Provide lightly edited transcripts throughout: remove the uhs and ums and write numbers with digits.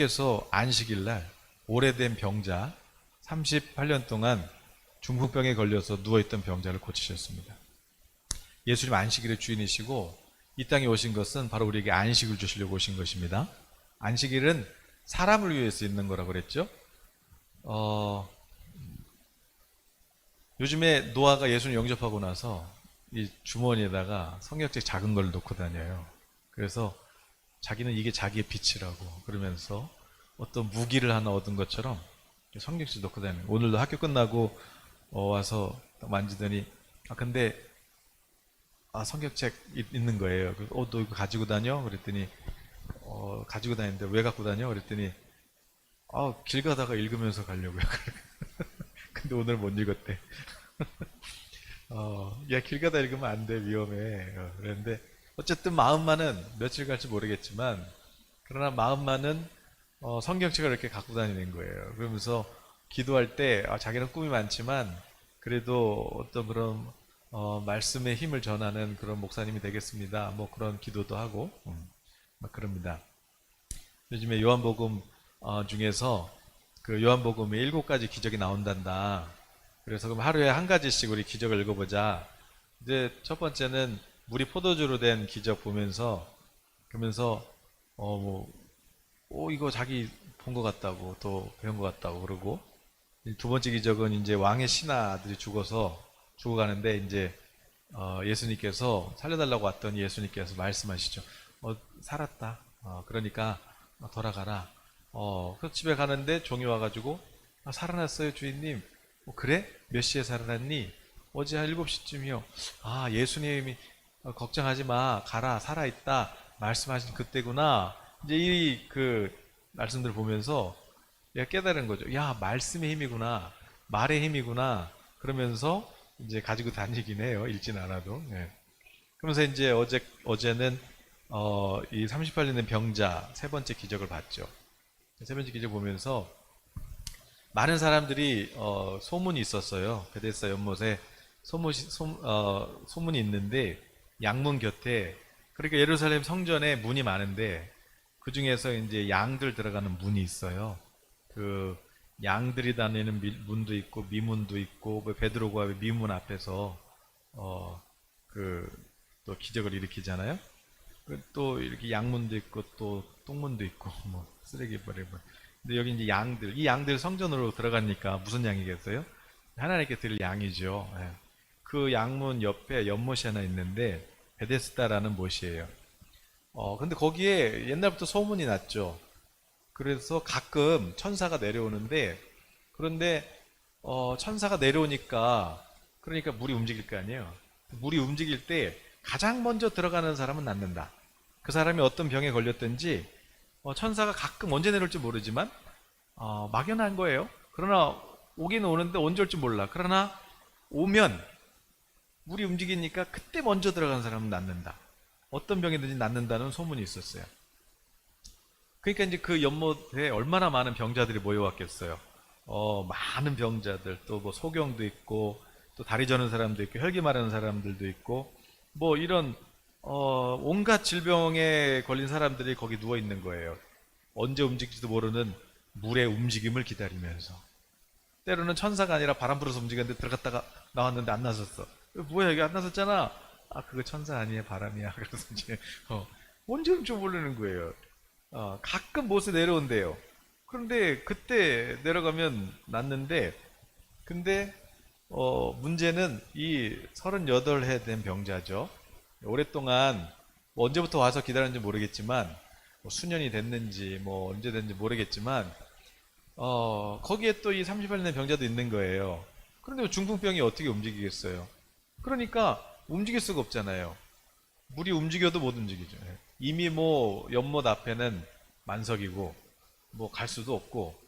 예수님께서 안식일 날 오래된 병자 38년 동안 중풍병에 걸려서 누워있던 병자를 고치셨습니다. 예수님 안식일의 주인이시고 이 땅에 오신 것은 바로 우리에게 안식을 주시려고 오신 것입니다. 안식일은 사람을 위해서 있는 거라고 그랬죠. 요즘에 노아가 예수님 영접하고 나서 이 주머니에다가 성경책 작은 걸 놓고 다녀요. 그래서 자기는 이게 자기의 빛이라고 그러면서 어떤 무기를 하나 얻은 것처럼 성경책 놓고 다니는. 오늘도 학교 끝나고 와서 만지더니 근데 성경책 있는 거예요. 그래서 너 이거 가지고 다녀? 그랬더니 가지고 다니는데 왜 갖고 다녀? 그랬더니 길 가다가 읽으면서 가려고요. 근데 오늘 못 읽었대. 야, 길 가다 읽으면 안 돼, 위험해. 그랬는데 어쨌든 마음만은 며칠 갈지 모르겠지만 그러나 마음만은 성경책을 이렇게 갖고 다니는 거예요. 그러면서 기도할 때 자기는 꿈이 많지만 그래도 어떤 그런 말씀의 힘을 전하는 그런 목사님이 되겠습니다. 뭐 그런 기도도 하고 막 그럽니다. 요즘에 요한복음 중에서 그 요한복음에 7가지 기적이 나온단다. 그래서 그럼 하루에 한 가지씩 우리 기적을 읽어보자. 이제 첫 번째는 물이 포도주로 된 기적 보면서 그러면서 이거 자기 본 것 같다고 또 배운 것 같다고 그러고, 두 번째 기적은 이제 왕의 신하들이 죽어가는데 이제 예수님께서 살려달라고 왔던 예수님께서 말씀하시죠. 살았다. 그러니까 돌아가라. 그 집에 가는데 종이 와가지고 살아났어요 주인님. 그래? 몇 시에 살아났니? 어제 한 7시쯤이요. 예수님이 걱정하지 마. 가라. 살아있다. 말씀하신 그때구나. 이제 이 말씀들 보면서 얘가 깨달은 거죠. 야, 말씀의 힘이구나. 말의 힘이구나. 그러면서 이제 가지고 다니긴 해요. 읽진 않아도. 예. 그러면서 이제 어제는 이 38년 된 병자 세 번째 기적을 봤죠. 세 번째 기적 보면서 많은 사람들이 소문이 있었어요. 베데스다 연못에 소문이 있는데 양문 곁에, 그러니까 예루살렘 성전에 문이 많은데 그 중에서 이제 양들 들어가는 문이 있어요. 그 양들이 다니는 문도 있고 미문도 있고, 베드로가 미문 앞에서 또 기적을 일으키잖아요. 또 이렇게 양문도 있고 또 똥문도 있고 뭐 쓰레기 버리고. 근데 여기 이제 이 양들 성전으로 들어가니까 무슨 양이겠어요? 하나님께 드릴 양이죠. 예. 그 양문 옆에 연못이 하나 있는데 베데스다라는 못이에요. 근데 거기에 옛날부터 소문이 났죠. 그래서 가끔 천사가 내려오는데, 그런데 천사가 내려오니까 그러니까 물이 움직일 거 아니에요. 물이 움직일 때 가장 먼저 들어가는 사람은 낫는다. 그 사람이 어떤 병에 걸렸든지 천사가 가끔 언제 내려올지 모르지만 막연한 거예요. 그러나 오기는 오는데 언제 올지 몰라. 그러나 오면 물이 움직이니까 그때 먼저 들어가는 사람은 낫는다. 어떤 병이든지 낫는다는 소문이 있었어요. 그러니까 이제 그 연못에 얼마나 많은 병자들이 모여왔겠어요. 많은 병자들, 또 뭐 소경도 있고, 또 다리 저는 사람도 있고, 혈기 마르는 사람들도 있고, 뭐 이런 온갖 질병에 걸린 사람들이 거기 누워 있는 거예요. 언제 움직일지도 모르는 물의 움직임을 기다리면서. 때로는 천사가 아니라 바람 불어서 움직였는데 들어갔다가 나왔는데 안 나섰어. 뭐야, 여기 안 나섰잖아. 그거 천사 아니에요, 바람이야. 그래서 이제 언제 올지 모르는 거예요. 가끔 못에 내려온대요. 그런데 그때 내려가면 낫는데, 근데 문제는 이 38해 된 병자죠. 오랫동안 뭐 언제부터 와서 기다렸는지 모르겠지만, 뭐 수년이 됐는지 뭐 언제 됐는지 모르겠지만 거기에 또 이 38년 된 병자도 있는 거예요. 그런데 뭐 중풍병이 어떻게 움직이겠어요? 그러니까 움직일 수가 없잖아요. 물이 움직여도 못 움직이죠. 이미 뭐 연못 앞에는 만석이고 뭐 갈 수도 없고,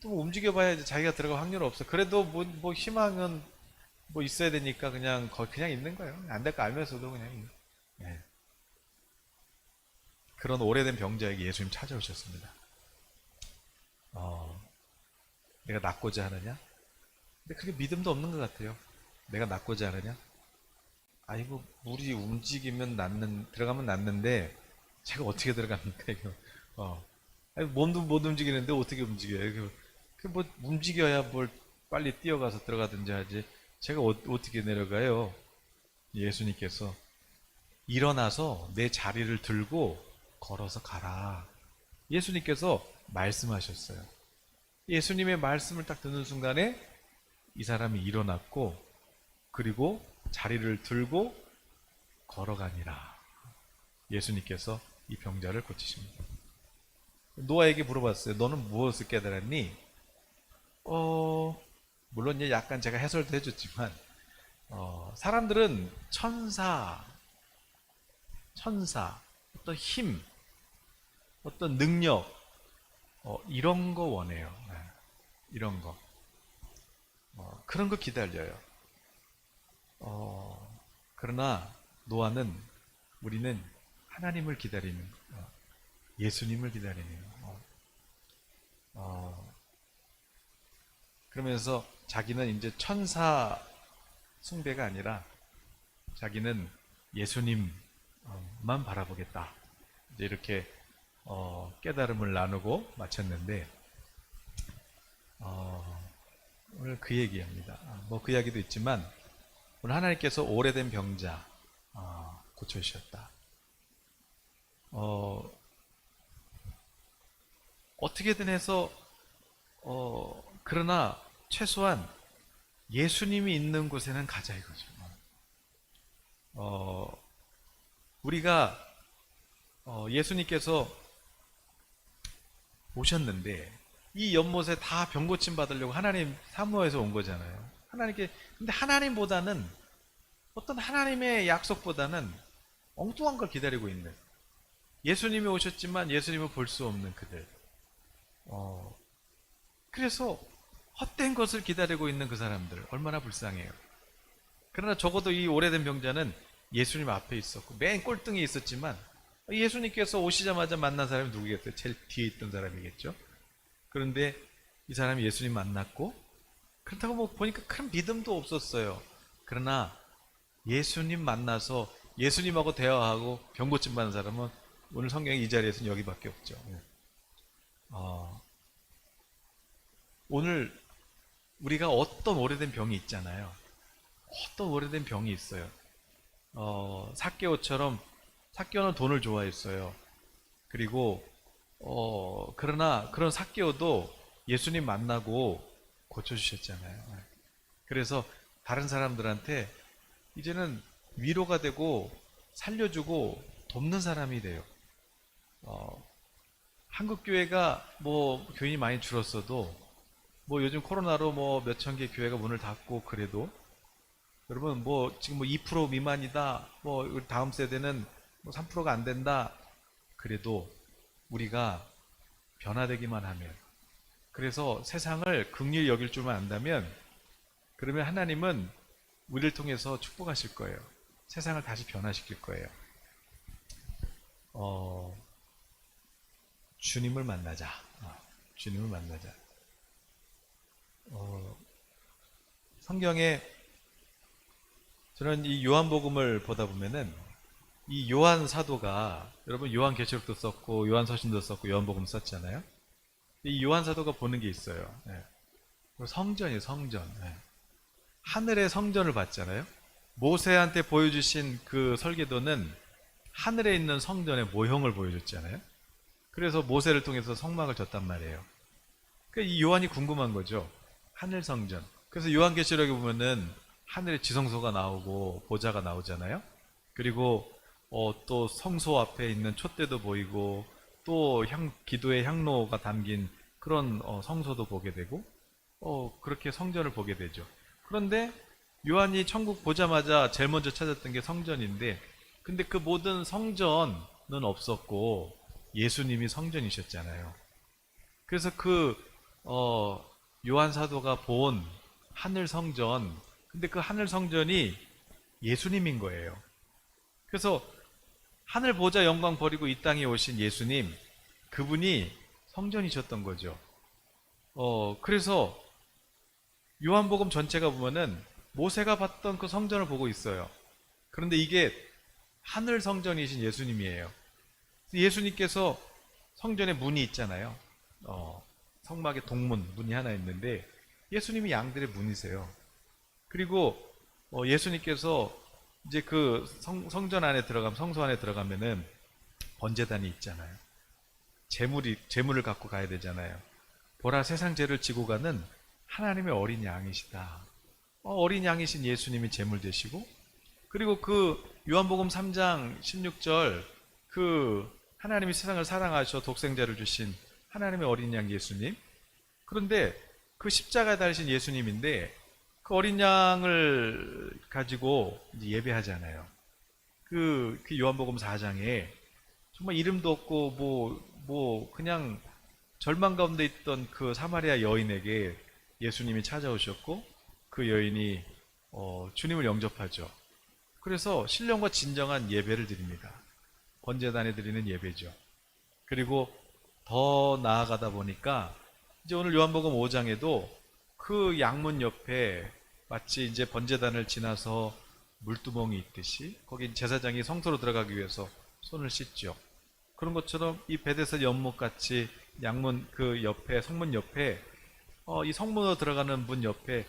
또 뭐 움직여봐야 자기가 들어갈 확률은 없어. 그래도 뭐 희망은 뭐 있어야 되니까 그냥 있는 거예요. 안 될 거 알면서도 그냥. 예. 그런 오래된 병자에게 예수님 찾아오셨습니다. 내가 낫고자 하느냐? 근데 그게 믿음도 없는 것 같아요. 내가 낫고자 하느냐? 아이고, 물이 움직이면 들어가면 낫는데 제가 어떻게 들어갑니까 이거? 아니, 몸도 못 움직이는데 어떻게 움직여요? 뭐 움직여야 뭘 빨리 뛰어가서 들어가든지 하지. 제가 어떻게 내려가요? 예수님께서 일어나서 내 자리를 들고 걸어서 가라. 예수님께서 말씀하셨어요. 예수님의 말씀을 딱 듣는 순간에 이 사람이 일어났고, 그리고 자리를 들고 걸어가니라. 예수님께서 이 병자를 고치십니다. 노아에게 물어봤어요. 너는 무엇을 깨달았니? 물론 이제 약간 제가 해설도 해줬지만, 사람들은 천사, 어떤 힘, 어떤 능력, 이런 거 원해요. 네, 이런 거. 그런 거 기다려요. 그러나 우리는 하나님을 기다리는, 예수님을 기다리는, 그러면서 자기는 이제 천사 숭배가 아니라 자기는 예수님만 바라보겠다. 이제 이렇게 깨달음을 나누고 마쳤는데, 오늘 그 얘기합니다. 뭐 그 이야기도 있지만 오늘 하나님께서 오래된 병자 고쳐주셨다. 어떻게든 해서 그러나 최소한 예수님이 있는 곳에는 가자 이거죠. 우리가 예수님께서 오셨는데 이 연못에 다 병고침 받으려고 하나님 사모해서 온 거잖아요. 근데 하나님보다는 어떤 하나님의 약속보다는 엉뚱한 걸 기다리고 있는, 예수님이 오셨지만 예수님을 볼 수 없는 그들. 그래서 헛된 것을 기다리고 있는 그 사람들 얼마나 불쌍해요. 그러나 적어도 이 오래된 병자는 예수님 앞에 있었고 맨 꼴등에 있었지만 예수님께서 오시자마자 만난 사람이 누구겠어요? 제일 뒤에 있던 사람이겠죠. 그런데 이 사람이 예수님 만났고, 그렇다고 뭐 보니까 큰 믿음도 없었어요. 그러나 예수님 만나서 예수님하고 대화하고 병고침 받는 사람은 오늘 성경의 이 자리에서는 여기밖에 없죠. 오늘 우리가 어떤 오래된 병이 있잖아요. 어떤 오래된 병이 있어요. 삭개오는 돈을 좋아했어요. 그리고 그러나 그런 삭개오도 예수님 만나고 고쳐주셨잖아요. 그래서 다른 사람들한테 이제는 위로가 되고 살려주고 돕는 사람이 돼요. 한국 교회가 뭐 교인이 많이 줄었어도 뭐 요즘 코로나로 뭐 몇천 개 교회가 문을 닫고 그래도 여러분 뭐 지금 뭐 2% 미만이다, 뭐 다음 세대는 뭐 3%가 안 된다, 그래도 우리가 변화되기만 하면, 그래서 세상을 긍휼히 여길 줄만 안다면, 그러면 하나님은 우리를 통해서 축복하실 거예요. 세상을 다시 변화시킬 거예요. 주님을 만나자. 주님을 만나자. 성경에 저는 이 요한복음을 보다 보면은 이 요한 사도가, 여러분 요한계시록도 썼고 요한서신도 썼고 요한복음 썼잖아요. 이 요한 사도가 보는 게 있어요. 성전이에요, 성전. 하늘의 성전을 봤잖아요. 모세한테 보여주신 그 설계도는 하늘에 있는 성전의 모형을 보여줬잖아요. 그래서 모세를 통해서 성막을 졌단 말이에요. 그러니까 이 요한이 궁금한 거죠. 하늘 성전. 그래서 요한계시록에 보면은 하늘에 지성소가 나오고 보좌가 나오잖아요. 그리고 또 성소 앞에 있는 촛대도 보이고 또 기도의 향로가 담긴 그런 성소도 보게 되고 그렇게 성전을 보게 되죠. 그런데 요한이 천국 보자마자 제일 먼저 찾았던 게 성전인데, 근데 그 모든 성전은 없었고 예수님이 성전이셨잖아요. 그래서 요한 사도가 본 하늘 성전, 근데 그 하늘 성전이 예수님인 거예요. 그래서 하늘 보좌 영광 버리고 이 땅에 오신 예수님, 그분이 성전이셨던 거죠. 그래서 요한복음 전체가 보면은 모세가 봤던 그 성전을 보고 있어요. 그런데 이게 하늘 성전이신 예수님이에요. 예수님께서 성전에 문이 있잖아요. 성막에 동문, 문이 하나 있는데 예수님이 양들의 문이세요. 그리고 예수님께서 이제 그 성전 안에 들어가면, 성소 안에 들어가면은 번제단이 있잖아요. 제물을 갖고 가야 되잖아요. 보라, 세상 죄를 지고 가는 하나님의 어린 양이시다. 어린 양이신 예수님이 제물 되시고, 그리고 그 요한복음 3장 16절, 그 하나님이 세상을 사랑하셔 독생자를 주신 하나님의 어린 양 예수님. 그런데 그 십자가에 달리신 예수님인데 그 어린 양을 가지고 이제 예배하잖아요. 그 요한복음 4장에 정말 이름도 없고 그냥 절망 가운데 있던 그 사마리아 여인에게 예수님이 찾아오셨고, 그 여인이 주님을 영접하죠. 그래서 신령과 진정한 예배를 드립니다. 번제단에 드리는 예배죠. 그리고 더 나아가다 보니까 이제 오늘 요한복음 5장에도 그 양문 옆에 마치 이제 번제단을 지나서 물두멍이 있듯이 거기 제사장이 성소로 들어가기 위해서 손을 씻죠. 그런 것처럼 이 베데스다 연못같이 양문 그 옆에, 성문 옆에 이 성문으로 들어가는 문 옆에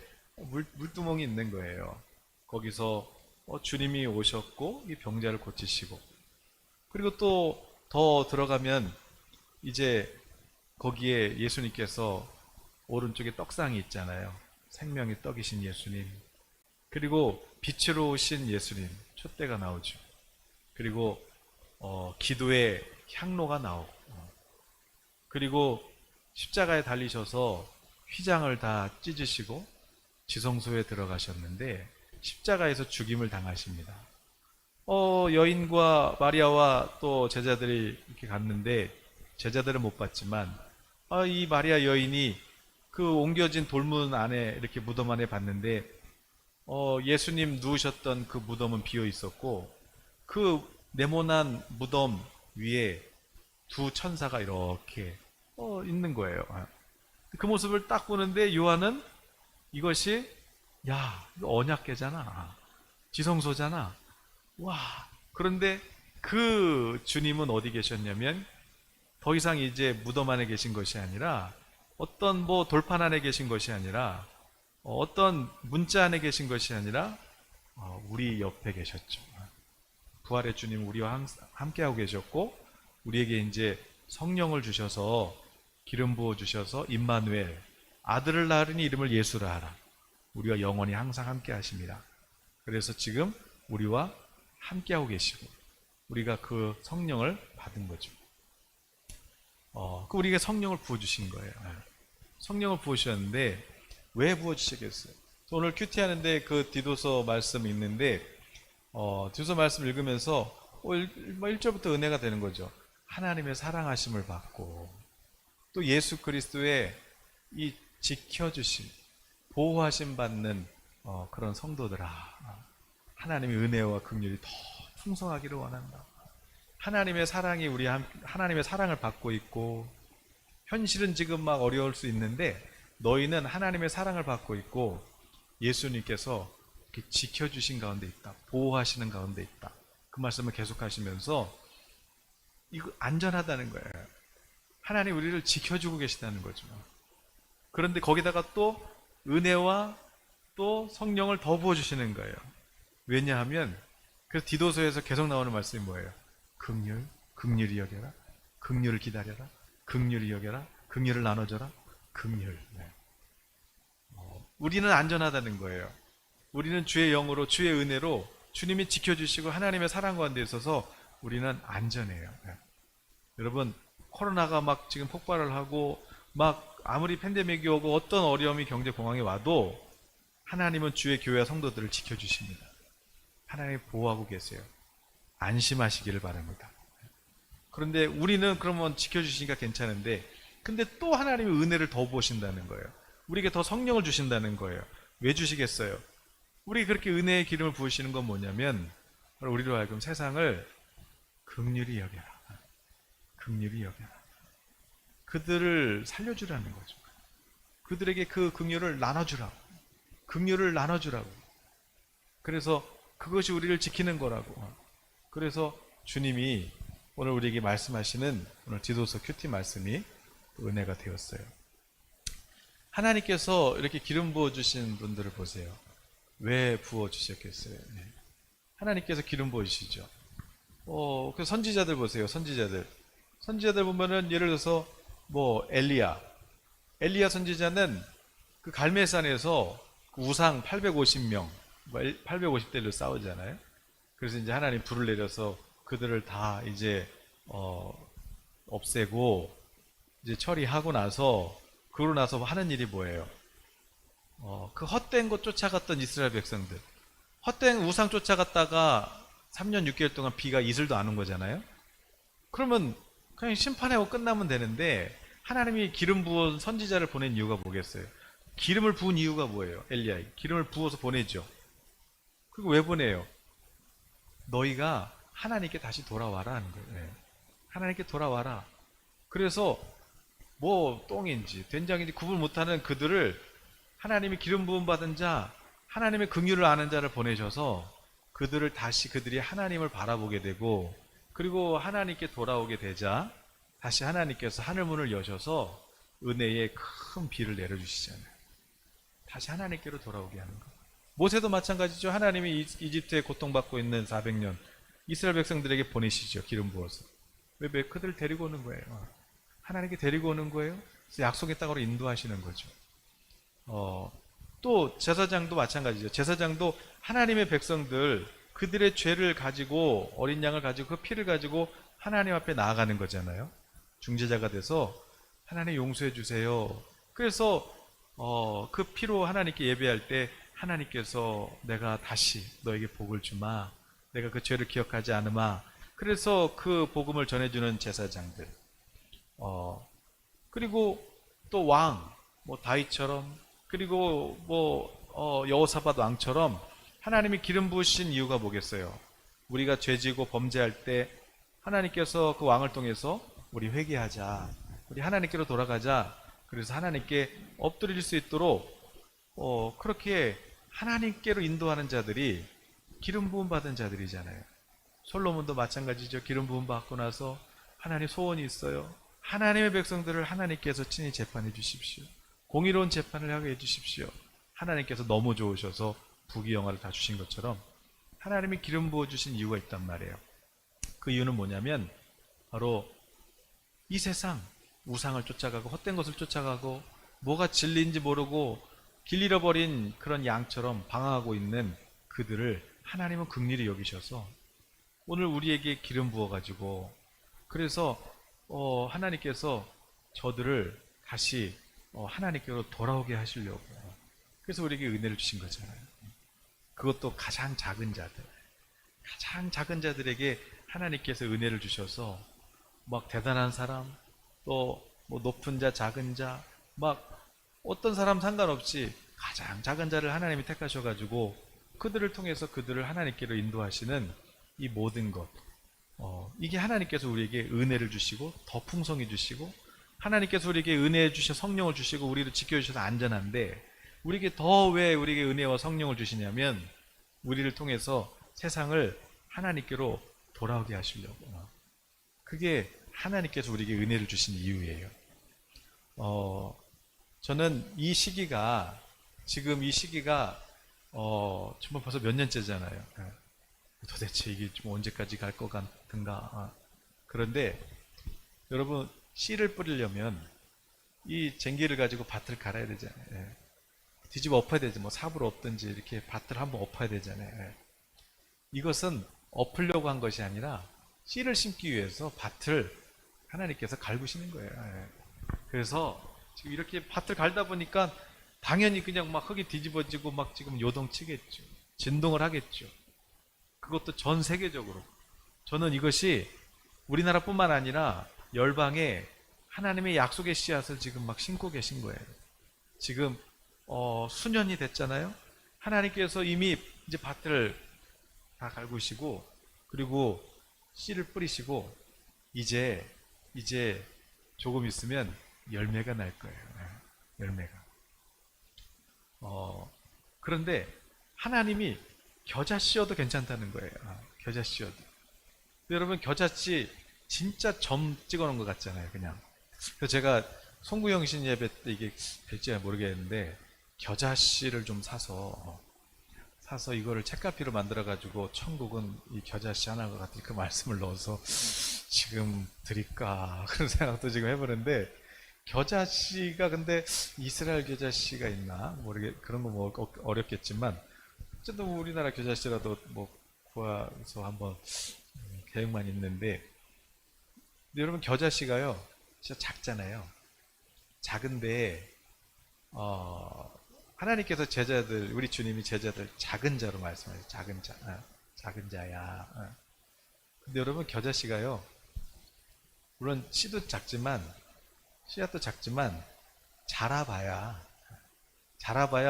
물두멍이 있는 거예요. 거기서 주님이 오셨고 이 병자를 고치시고, 그리고 또 더 들어가면 이제 거기에 예수님께서 오른쪽에 떡상이 있잖아요. 생명의 떡이신 예수님. 그리고 빛으로 오신 예수님, 촛대가 나오죠. 그리고 기도의 향로가 나오고, 그리고 십자가에 달리셔서 휘장을 다 찢으시고 지성소에 들어가셨는데 십자가에서 죽임을 당하십니다. 여인과 마리아와 또 제자들이 이렇게 갔는데 제자들은 못 봤지만 이 마리아 여인이 그 옮겨진 돌문 안에 이렇게 무덤 안에 봤는데 예수님 누우셨던 그 무덤은 비어 있었고 그 네모난 무덤 위에 두 천사가 이렇게 있는 거예요. 그 모습을 딱 보는데 요한은 이것이 이거 언약궤잖아, 지성소잖아. 와, 그런데 그 주님은 어디 계셨냐면 더 이상 이제 무덤 안에 계신 것이 아니라 어떤 돌판 안에 계신 것이 아니라 어떤 문자 안에 계신 것이 아니라 우리 옆에 계셨죠. 부활의 주님 우리와 함께하고 계셨고 우리에게 이제 성령을 주셔서 기름 부어 주셔서 임마누엘, 아들을 낳으니 이름을 예수라 하라. 우리와 영원히 항상 함께 하십니다. 그래서 지금 우리와 함께하고 계시고 우리가 그 성령을 받은 거죠. 우리에게 성령을 부어주신 거예요. 성령을 부어주셨는데 왜 부어주시겠어요? 오늘 큐티 하는데 그 디도서 말씀 있는데 디도서 말씀 읽으면서 1절부터 은혜가 되는 거죠. 하나님의 사랑하심을 받고 또 예수 그리스도의 이 지켜주심, 보호하심 받는 그런 성도들아, 하나님의 은혜와 긍휼이 더 풍성하기를 원한다. 하나님의 사랑이 하나님의 사랑을 받고 있고 현실은 지금 막 어려울 수 있는데 너희는 하나님의 사랑을 받고 있고 예수님께서 이렇게 지켜주신 가운데 있다, 보호하시는 가운데 있다. 그 말씀을 계속하시면서 이거 안전하다는 거예요. 하나님 우리를 지켜주고 계시다는 거죠. 그런데 거기다가 또 은혜와 또 성령을 더 부어주시는 거예요. 왜냐하면 그래서 디도서에서 계속 나오는 말씀이 뭐예요? 긍휼히 여겨라, 긍휼을 기다려라, 긍휼히 여겨라, 긍휼을 나눠줘라, 긍휼. 우리는 안전하다는 거예요. 우리는 주의 영으로, 주의 은혜로 주님이 지켜주시고 하나님의 사랑 가운데 있어서 우리는 안전해요. 여러분, 코로나가 막 지금 폭발을 하고 막 아무리 팬데믹이 오고 어떤 어려움이 경제 공황이 와도 하나님은 주의 교회와 성도들을 지켜주십니다. 하나님이 보호하고 계세요. 안심하시기를 바랍니다. 그런데 우리는 그러면 지켜주시니까 괜찮은데 근데 또 하나님의 은혜를 더 부으신다는 거예요. 우리에게 더 성령을 주신다는 거예요. 왜 주시겠어요? 우리 그렇게 은혜의 기름을 부으시는 건 뭐냐면 우리로 하여금 세상을 긍휼히 여겨라, 긍휼히 여겨라. 그들을 살려주라는 거죠. 그들에게 그 긍휼을 나눠주라고, 긍휼을 나눠주라고. 그래서 그것이 우리를 지키는 거라고. 그래서 주님이 오늘 우리에게 말씀하시는 오늘 디도서 큐티 말씀이 은혜가 되었어요. 하나님께서 이렇게 기름 부어주신 분들을 보세요. 왜 부어주셨겠어요? 네. 하나님께서 기름 부어주시죠. 그 선지자들 보세요. 선지자들 보면은 예를 들어서 엘리야 선지자는 그 갈멜산에서 그 우상 850명, 850대를 싸우잖아요. 그래서 이제 하나님 불을 내려서 그들을 다 이제 없애고 이제 처리하고 나서 그러고 나서 하는 일이 뭐예요? 그 헛된 곳 쫓아갔던 이스라엘 백성들, 헛된 우상 쫓아갔다가 3년 6개월 동안 비가 이슬도 안 온 거잖아요. 그러면 그냥 심판하고 끝나면 되는데 하나님이 기름 부은 선지자를 보낸 이유가 뭐겠어요? 기름을 부은 이유가 뭐예요? 엘리야에 기름을 부어서 보내죠. 그리고 왜 보내요? 너희가 하나님께 다시 돌아와라 하는 거예요. 네. 하나님께 돌아와라. 그래서 똥인지 된장인지 구분 못하는 그들을 하나님이 기름 부음 받은 자, 하나님의 긍휼을 아는 자를 보내셔서 그들을 다시 그들이 하나님을 바라보게 되고, 그리고 하나님께 돌아오게 되자 다시 하나님께서 하늘문을 여셔서 은혜의 큰 비를 내려주시잖아요. 다시 하나님께로 돌아오게 하는 거. 모세도 마찬가지죠. 하나님이 이집트에 고통받고 있는 400년 이스라엘 백성들에게 보내시죠. 기름 부어서. 왜 그들을 데리고 오는 거예요? 하나님께 데리고 오는 거예요. 그래서 약속의 땅으로 인도하시는 거죠. 또 제사장도 마찬가지죠. 제사장도 하나님의 백성들, 그들의 죄를 가지고, 어린 양을 가지고 그 피를 가지고 하나님 앞에 나아가는 거잖아요. 중재자가 돼서 하나님 용서해 주세요. 그래서 그 피로 하나님께 예배할 때 하나님께서 내가 다시 너에게 복을 주마, 내가 그 죄를 기억하지 않으마. 그래서 그 복음을 전해주는 제사장들, 그리고 또 왕, 다윗처럼, 그리고 여호사밧 왕처럼 하나님이 기름 부으신 이유가 뭐겠어요? 우리가 죄지고 범죄할 때 하나님께서 그 왕을 통해서 우리 회개하자, 우리 하나님께로 돌아가자, 그래서 하나님께 엎드릴 수 있도록 그렇게 하나님께로 인도하는 자들이 기름 부음 받은 자들이잖아요. 솔로몬도 마찬가지죠. 기름 부음 받고 나서 하나님 소원이 있어요. 하나님의 백성들을 하나님께서 친히 재판해 주십시오. 공의로운 재판을 하게 해주십시오. 하나님께서 너무 좋으셔서 부귀영화를 다 주신 것처럼 하나님이 기름 부어주신 이유가 있단 말이에요. 그 이유는 뭐냐면 바로 이 세상 우상을 쫓아가고 헛된 것을 쫓아가고 뭐가 진리인지 모르고 길 잃어버린 그런 양처럼 방황하고 있는 그들을 하나님은 긍휼히 여기셔서 오늘 우리에게 기름 부어가지고, 그래서 하나님께서 저들을 다시 하나님께로 돌아오게 하시려고, 그래서 우리에게 은혜를 주신 거잖아요. 그것도 가장 작은 자들에게 하나님께서 은혜를 주셔서 막 대단한 사람, 또 높은 자, 작은 자, 막 어떤 사람 상관없이 가장 작은 자를 하나님이 택하셔가지고 그들을 통해서 그들을 하나님께로 인도하시는 이 모든 것, 이게 하나님께서 우리에게 은혜를 주시고 더 풍성해 주시고, 하나님께서 우리에게 은혜 주셔 성령을 주시고 우리를 지켜주셔서 안전한데, 우리에게 더 왜 우리에게 은혜와 성령을 주시냐면 우리를 통해서 세상을 하나님께로 돌아오게 하시려고. 그게 하나님께서 우리에게 은혜를 주신 이유예요. 저는 지금 이 시기가 정말 벌써 몇 년째잖아요. 도대체 이게 좀 언제까지 갈 것 같은가. 그런데 여러분, 씨를 뿌리려면 이 쟁기를 가지고 밭을 갈아야 되잖아요. 뒤집어 엎어야 되지. 삽으로 엎든지 이렇게 밭을 한번 엎어야 되잖아요. 이것은 엎으려고 한 것이 아니라 씨를 심기 위해서 밭을 하나님께서 갈구시는 거예요. 그래서 지금 이렇게 밭을 갈다 보니까 당연히 그냥 막 흙이 뒤집어지고 막 지금 요동치겠죠. 진동을 하겠죠. 그것도 전 세계적으로. 저는 이것이 우리나라뿐만 아니라 열방에 하나님의 약속의 씨앗을 지금 막 심고 계신 거예요. 지금 수년이 됐잖아요. 하나님께서 이미 이제 밭을 다 갈구시고 그리고 씨를 뿌리시고 이제 조금 있으면 열매가 날 거예요. 열매가. 그런데 하나님이 겨자 씌워도 괜찮다는 거예요. 겨자 씌워도. 여러분, 겨자씨 진짜 점 찍어 놓은 것 같잖아요, 그냥. 그래서 제가 송구영신 예배 때 이게 될지 모르겠는데, 겨자씨를 좀 사서 이거를 책갈피로 만들어가지고 천국은 이 겨자씨 하나가 같은 그 말씀을 넣어서 지금 드릴까 그런 생각도 지금 해보는데, 겨자씨가 근데 이스라엘 겨자씨가 있나 모르겠, 그런 거 뭐 어렵겠지만 어쨌든 우리나라 겨자씨라도 뭐 구해서 한번 계획만 있는데, 근데 여러분 겨자씨가요 진짜 작잖아요. 작은데 하나님께서 제자들, 우리 주님이 제자들 작은 자로 말씀하세요. 작은 자, 작은 자야. 근데 여러분 겨자씨가요, 물론 씨앗도 작지만 자라봐야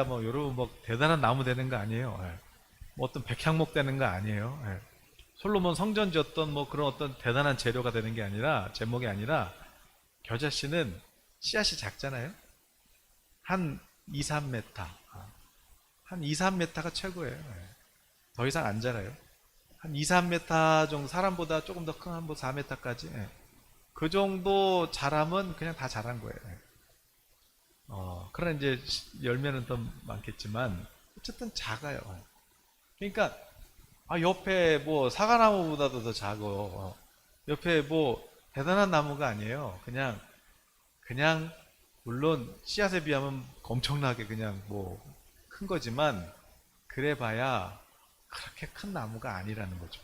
뭐 여러분 뭐 대단한 나무 되는 거 아니에요. 뭐 어떤 백향목 되는 거 아니에요. 솔로몬 성전 지었던 뭐 그런 어떤 대단한 재료가 되는 게 아니라, 제목이 아니라, 겨자씨는 씨앗이 작잖아요. 한 2, 3m. 한 2, 3m가 최고예요. 더 이상 안 자라요. 한 2, 3m 정도, 사람보다 조금 더 큰 한 뭐 4m까지. 그 정도 자라면 그냥 다 자란 거예요. 그러나 이제 열매는 더 많겠지만, 어쨌든 작아요. 그러니까, 옆에 뭐 사과나무보다도 더 작고, 옆에 뭐 대단한 나무가 아니에요. 그냥, 물론 씨앗에 비하면 엄청나게 그냥 뭐 큰 거지만, 그래 봐야 그렇게 큰 나무가 아니라는 거죠.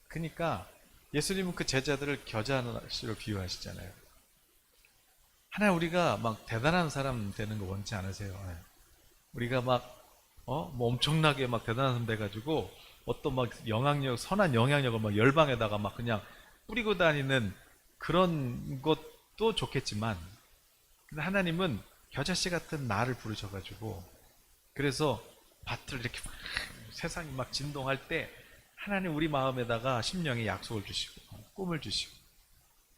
그러니까 예수님은 그 제자들을 겨자씨로 비유하시잖아요. 하나 우리가 막 대단한 사람 되는 거 원치 않으세요? 우리가 막 뭐 엄청나게 막 대단한 사람 돼가지고 어떤 막 선한 영향력을 막 열방에다가 막 그냥 뿌리고 다니는 그런 것도 좋겠지만, 근데 하나님은 겨자씨 같은 나를 부르셔가지고, 그래서 밭을 이렇게 막 세상이 막 진동할 때 하나님 우리 마음에다가 심령에 약속을 주시고 꿈을 주시고,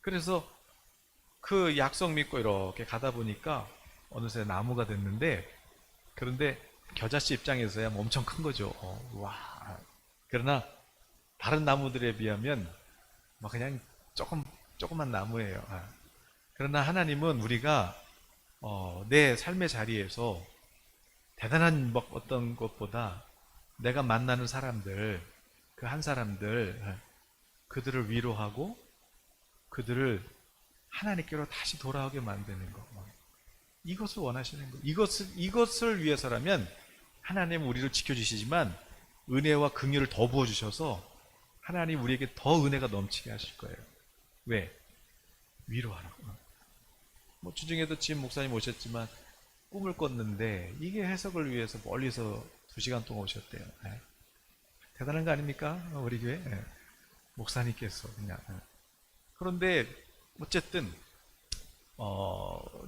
그래서 그 약속 믿고 이렇게 가다 보니까 어느새 나무가 됐는데, 그런데 겨자씨 입장에서야 뭐 엄청 큰 거죠. 와. 그러나 다른 나무들에 비하면 뭐 그냥 조그만 나무예요. 그러나 하나님은 우리가 내 삶의 자리에서 대단한 뭐 어떤 것보다 내가 만나는 사람들, 그 한 사람들, 그들을 위로하고 그들을 하나님께로 다시 돌아오게 만드는 거. 이것을 원하시는 거. 이것을 위해서라면 하나님은 우리를 지켜주시지만 은혜와 긍휼을 더 부어주셔서 하나님 우리에게 더 은혜가 넘치게 하실 거예요. 왜? 위로하라고. 뭐 주중에도 지금 목사님 오셨지만 꿈을 꿨는데 이게 해석을 위해서 멀리서 2시간 동안 오셨대요. 대단한 거 아닙니까? 우리 교회 목사님께서 그냥. 그런데 어쨌든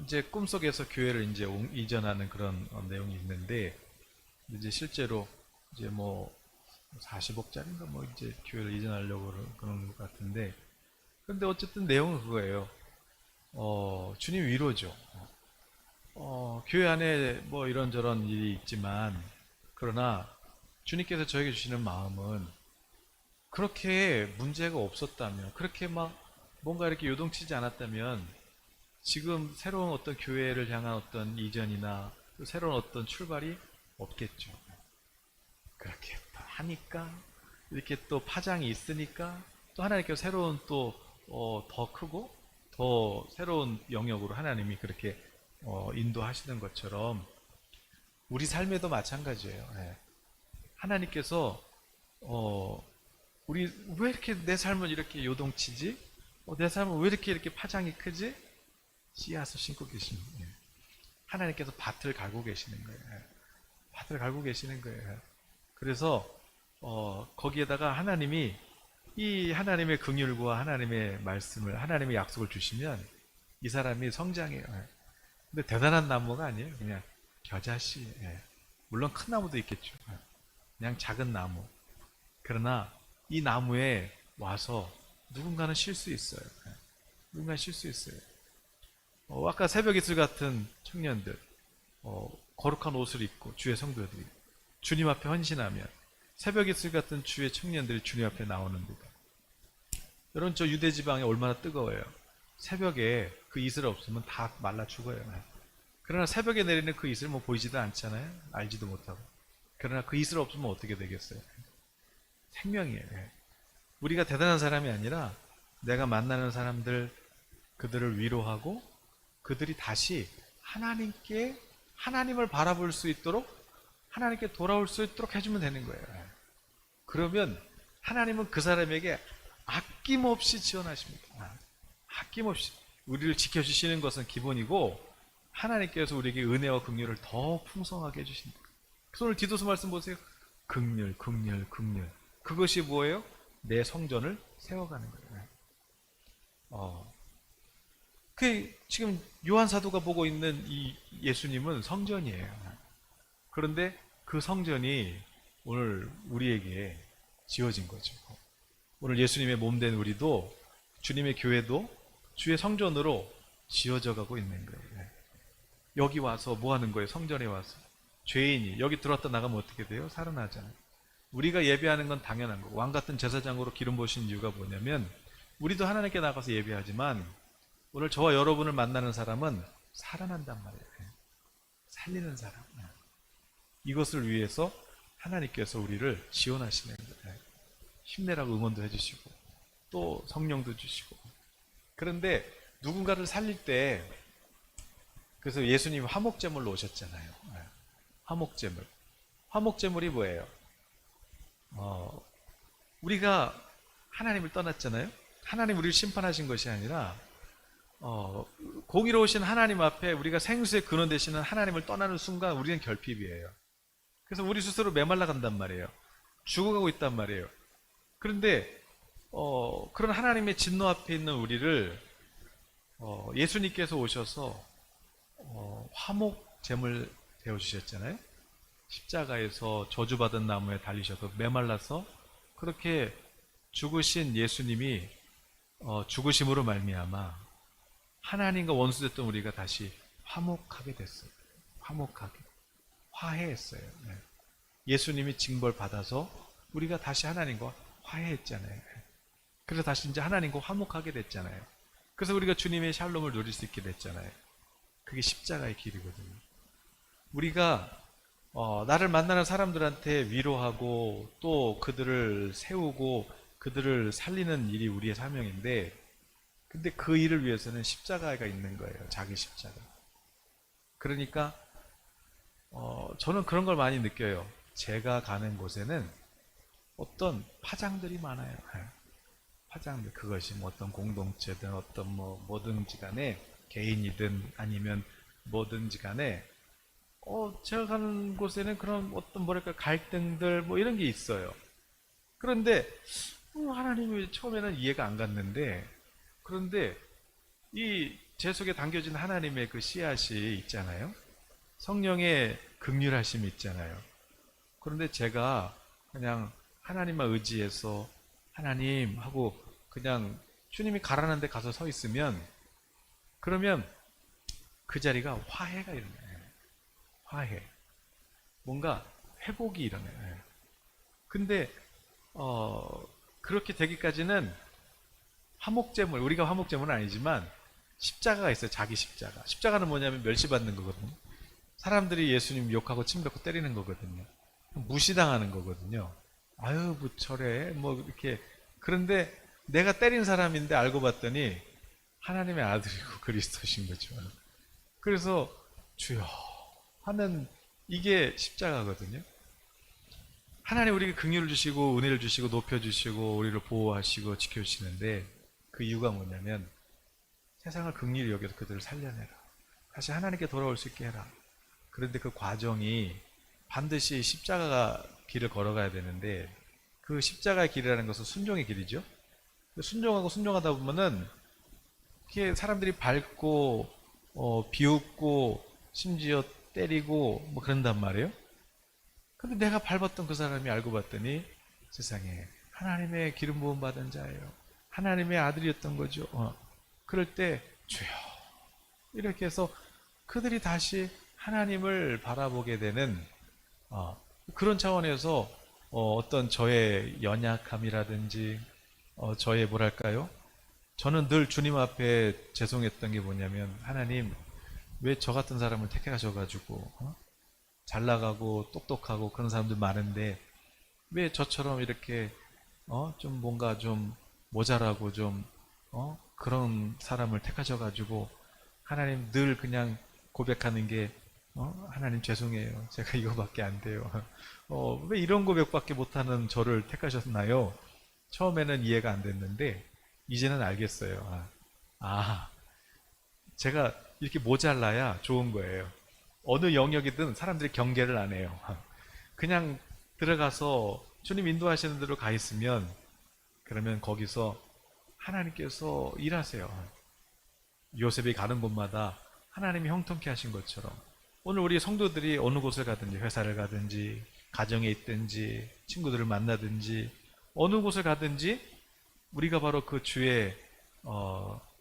이제 꿈속에서 교회를 이제 이전하는 그런 내용이 있는데, 이제 실제로 이제 뭐 40억짜리인가 뭐 이제 교회를 이전하려고 그런 것 같은데, 근데 어쨌든 내용은 그거예요. 주님 위로죠. 교회 안에 뭐 이런저런 일이 있지만, 그러나 주님께서 저에게 주시는 마음은 그렇게 문제가 없었다면, 그렇게 막 뭔가 이렇게 요동치지 않았다면 지금 새로운 어떤 교회를 향한 어떤 이전이나 또 새로운 어떤 출발이 없겠죠. 그렇게 또 하니까, 이렇게 또 파장이 있으니까 또 하나님께서 새로운 또 더 크고 더 새로운 영역으로 하나님이 그렇게 인도하시는 것처럼 우리 삶에도 마찬가지예요. 하나님께서 우리 왜 이렇게 내 삶은 이렇게 요동치지? 내 삶은 왜 이렇게 파장이 크지? 씨앗을 심고 계십니다. 하나님께서 밭을 갈고 계시는 거예요. 밭을 갈고 계시는 거예요. 그래서 거기에다가 하나님이 이 하나님의 긍휼과 하나님의 말씀을, 하나님의 약속을 주시면 이 사람이 성장해요. 근데 대단한 나무가 아니에요. 그냥 겨자씨. 물론 큰 나무도 있겠죠. 그냥 작은 나무. 그러나 이 나무에 와서 누군가는 쉴 수 있어요. 누군가는 쉴 수 있어요. 아까 새벽 이슬 같은 청년들, 거룩한 옷을 입고 주의 성도들이 주님 앞에 헌신하면 새벽 이슬 같은 주의 청년들이 주님 앞에 나오는 데다. 여러분 저 유대 지방이 얼마나 뜨거워요. 새벽에 그 이슬 없으면 다 말라 죽어요. 그러나 새벽에 내리는 그 이슬 뭐 보이지도 않잖아요. 알지도 못하고. 그러나 그 이슬 없으면 어떻게 되겠어요? 생명이에요. 우리가 대단한 사람이 아니라 내가 만나는 사람들, 그들을 위로하고 그들이 다시 하나님을 바라볼 수 있도록, 하나님께 돌아올 수 있도록 해주면 되는 거예요. 그러면 하나님은 그 사람에게 아낌없이 지원하십니다. 아낌없이. 우리를 지켜주시는 것은 기본이고, 하나님께서 우리에게 은혜와 긍휼을 더 풍성하게 해주신다. 오늘 디도서 말씀 보세요. 긍휼, 긍휼, 긍휼. 그것이 뭐예요? 내 성전을 세워가는 거예요. 지금 요한 사도가 보고 있는 이 예수님은 성전이에요. 그런데 그 성전이 오늘 우리에게 지어진 거죠. 오늘 예수님의 몸된 우리도, 주님의 교회도 주의 성전으로 지어져 가고 있는 거예요. 여기 와서 뭐 하는 거예요? 성전에 와서 죄인이 여기 들어왔다 나가면 어떻게 돼요? 살아나잖아요. 우리가 예배하는 건 당연한 거고, 왕 같은 제사장으로 기름 부으신 이유가 뭐냐면 우리도 하나님께 나가서 예배하지만 오늘 저와 여러분을 만나는 사람은 살아난단 말이에요. 살리는 사람. 이것을 위해서 하나님께서 우리를 지원하시는 거예요. 힘내라고 응원도 해주시고 또 성령도 주시고. 그런데 누군가를 살릴 때, 그래서 예수님 화목제물로 오셨잖아요. 화목제물. 화목제물이 뭐예요? 우리가 하나님을 떠났잖아요. 하나님 우리를 심판하신 것이 아니라 공의로우신 하나님 앞에 우리가 생수의 근원 되시는 하나님을 떠나는 순간 우리는 결핍이에요. 그래서 우리 스스로 메말라 간단 말이에요. 죽어가고 있단 말이에요. 그런데 그런 하나님의 진노 앞에 있는 우리를 예수님께서 오셔서 화목 제물 되어주셨잖아요. 십자가에서 저주받은 나무에 달리셔서 메말라서 그렇게 죽으신 예수님이 죽으심으로 말미암아 하나님과 원수됐던 우리가 다시 화목하게 됐어요. 화목하게. 화해했어요. 예수님이 징벌 받아서 우리가 다시 하나님과 화해했잖아요. 그래서 다시 이제 하나님과 화목하게 됐잖아요. 그래서 우리가 주님의 샬롬을 누릴 수 있게 됐잖아요. 그게 십자가의 길이거든요. 우리가 나를 만나는 사람들한테 위로하고 또 그들을 세우고 그들을 살리는 일이 우리의 사명인데, 근데 그 일을 위해서는 십자가가 있는 거예요. 자기 십자가. 그러니까 저는 그런 걸 많이 느껴요. 제가 가는 곳에는 어떤 파장들이 많아요. 파장들. 그것이 뭐 어떤 공동체든 어떤 뭐든지 간에, 개인이든 아니면 뭐든지 간에 제가 가는 곳에는 그런 어떤 뭐랄까 갈등들 뭐 이런 게 있어요. 그런데 하나님이 처음에는 이해가 안 갔는데, 그런데 이 제 속에 담겨진 하나님의 그 씨앗이 있잖아요. 성령의 긍휼하심이 있잖아요. 그런데 제가 그냥 하나님만 의지해서 하나님 하고 그냥 주님이 가라는 데 가서 서 있으면, 그러면 그 자리가 화해가 일어나요. 화해. 뭔가 회복이 일어나요. 근데 그렇게 되기까지는 화목제물, 우리가 화목제물은 아니지만 십자가가 있어요. 자기 십자가. 십자가는 뭐냐면 멸시받는 거거든요. 사람들이 예수님 욕하고 침뱉고 때리는 거거든요. 무시당하는 거거든요. 아유 부처래 뭐 이렇게. 그런데 내가 때린 사람인데 알고 봤더니 하나님의 아들이고 그리스도신 거죠. 그래서 주여 하는, 이게 십자가거든요. 하나님 우리에게 긍휼을 주시고 은혜를 주시고 높여주시고 우리를 보호하시고 지켜주시는데, 그 이유가 뭐냐면 세상을 긍휼히 여겨서 그들을 살려내라. 다시 하나님께 돌아올 수 있게 해라. 그런데 그 과정이 반드시 십자가가 길을 걸어가야 되는데, 그 십자가의 길이라는 것은 순종의 길이죠. 순종하고 순종하다 보면은 이렇게 사람들이 밟고 비웃고 심지어 때리고 뭐 그런단 말이에요. 근데 내가 밟았던 그 사람이 알고 봤더니 세상에 하나님의 기름 부음 받은 자예요. 하나님의 아들이었던 거죠. 그럴 때 주여 이렇게 해서 그들이 다시 하나님을 바라보게 되는 그런 차원에서 어떤 저의 연약함이라든지 저의 뭐랄까요? 저는 늘 주님 앞에 죄송했던 게 뭐냐면, 하나님, 왜 저 같은 사람을 택하셔가지고, 잘 나가고 똑똑하고 그런 사람들 많은데, 왜 저처럼 이렇게, 좀 뭔가 좀 모자라고 좀, 그런 사람을 택하셔가지고, 하나님 늘 그냥 고백하는 게, 하나님 죄송해요. 제가 이거밖에 안 돼요. 왜 이런 고백밖에 못하는 저를 택하셨나요? 처음에는 이해가 안 됐는데, 이제는 알겠어요. 제가 이렇게 모자라야 좋은 거예요. 어느 영역이든 사람들이 경계를 안 해요. 그냥 들어가서 주님 인도하시는 대로 가 있으면, 그러면 거기서 하나님께서 일하세요. 요셉이 가는 곳마다 하나님이 형통케 하신 것처럼, 오늘 우리 성도들이 어느 곳을 가든지, 회사를 가든지, 가정에 있든지, 친구들을 만나든지, 어느 곳을 가든지 우리가 바로 그 주의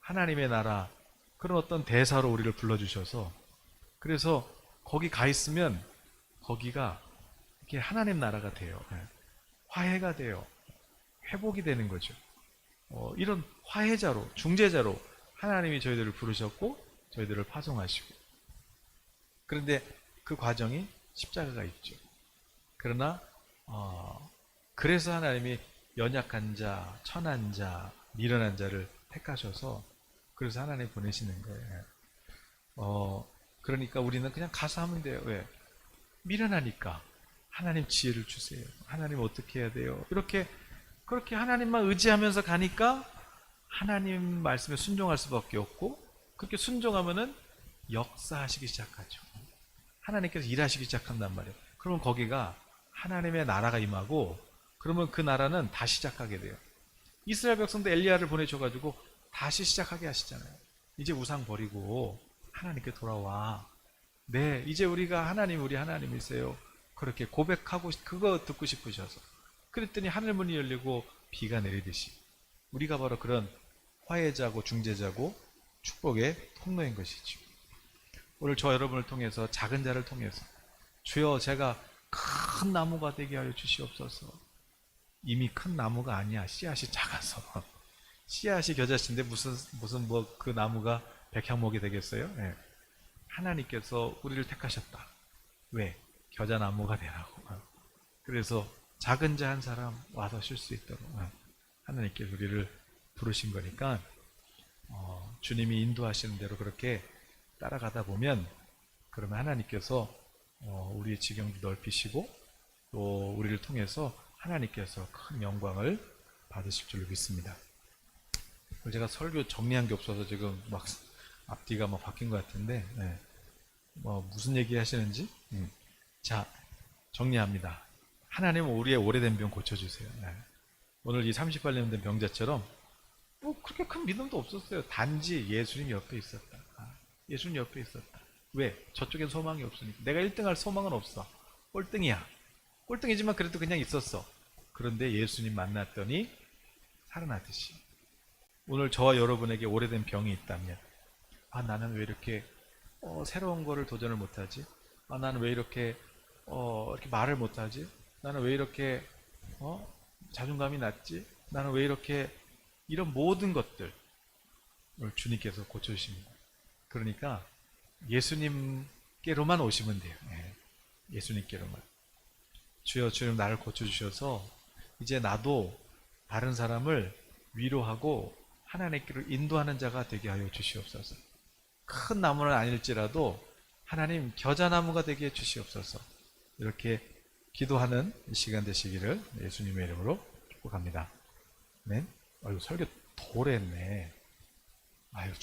하나님의 나라, 그런 어떤 대사로 우리를 불러주셔서, 그래서 거기 가 있으면 거기가 이렇게 하나님 나라가 돼요. 화해가 돼요. 회복이 되는 거죠. 이런 화해자로, 중재자로 하나님이 저희들을 부르셨고 저희들을 파송하시고, 그런데 그 과정이 십자가가 있죠. 그러나 그래서 하나님이 연약한 자, 천한 자, 미련한 자를 택하셔서, 그래서 하나님 보내시는 거예요. 그러니까 우리는 그냥 가서 하면 돼요. 왜? 미련하니까. 하나님 지혜를 주세요. 하나님 어떻게 해야 돼요? 이렇게, 그렇게 하나님만 의지하면서 가니까 하나님 말씀에 순종할 수밖에 없고, 그렇게 순종하면은 역사하시기 시작하죠. 하나님께서 일하시기 시작한단 말이에요. 그러면 거기가 하나님의 나라가 임하고, 그러면 그 나라는 다시 시작하게 돼요. 이스라엘 백성도 엘리야를 보내줘가지고 다시 시작하게 하시잖아요. 이제 우상 버리고 하나님께 돌아와. 네, 이제 우리가 하나님, 우리 하나님이세요. 그렇게 고백하고, 그거 듣고 싶으셔서. 그랬더니 하늘문이 열리고 비가 내리듯이 우리가 바로 그런 화해자고 중재자고 축복의 통로인 것이죠. 오늘 저 여러분을 통해서, 작은 자를 통해서, 주여 제가 큰 나무가 되게 하여 주시옵소서. 이미 큰 나무가 아니야. 씨앗이 작아서. 씨앗이 겨자씨인데 무슨 뭐 그 나무가 백향목이 되겠어요? 네. 하나님께서 우리를 택하셨다. 왜? 겨자나무가 되라고. 그래서 작은 자 한 사람 와서 쉴 수 있도록 하나님께서 우리를 부르신 거니까, 주님이 인도하시는 대로 그렇게 따라가다 보면, 그러면 하나님께서 우리의 지경도 넓히시고, 또 우리를 통해서 하나님께서 큰 영광을 받으실 줄로 믿습니다. 제가 설교 정리한 게 없어서 지금 막 앞뒤가 막 바뀐 것 같은데, 네. 무슨 얘기 하시는지? 자, 정리합니다. 하나님은 우리의 오래된 병 고쳐주세요. 네. 오늘 이 38년 된 병자처럼 뭐 그렇게 큰 믿음도 없었어요. 단지 예수님 옆에 있었다. 예수님 옆에 있었다. 왜? 저쪽엔 소망이 없으니까. 내가 1등할 소망은 없어. 꼴등이야. 꼴등이지만 그래도 그냥 있었어. 그런데 예수님 만났더니 살아나듯이. 오늘 저와 여러분에게 오래된 병이 있다면, 나는 왜 이렇게 새로운 거를 도전을 못하지? 나는 왜 이렇게 이렇게 말을 못하지? 나는 왜 이렇게 자존감이 낮지? 나는 왜 이렇게, 이런 모든 것들 주님께서 고쳐주십니다. 그러니까 예수님께로만 오시면 돼요. 예수님께로만. 주여, 주님 나를 고쳐주셔서 이제 나도 다른 사람을 위로하고 하나님께로 인도하는 자가 되게 하여 주시옵소서. 큰 나무는 아닐지라도 하나님 겨자나무가 되게 해 주시옵소서. 이렇게 기도하는 시간 되시기를 예수님의 이름으로 축복합니다. 네. 설교 더 오래 했네. 아유,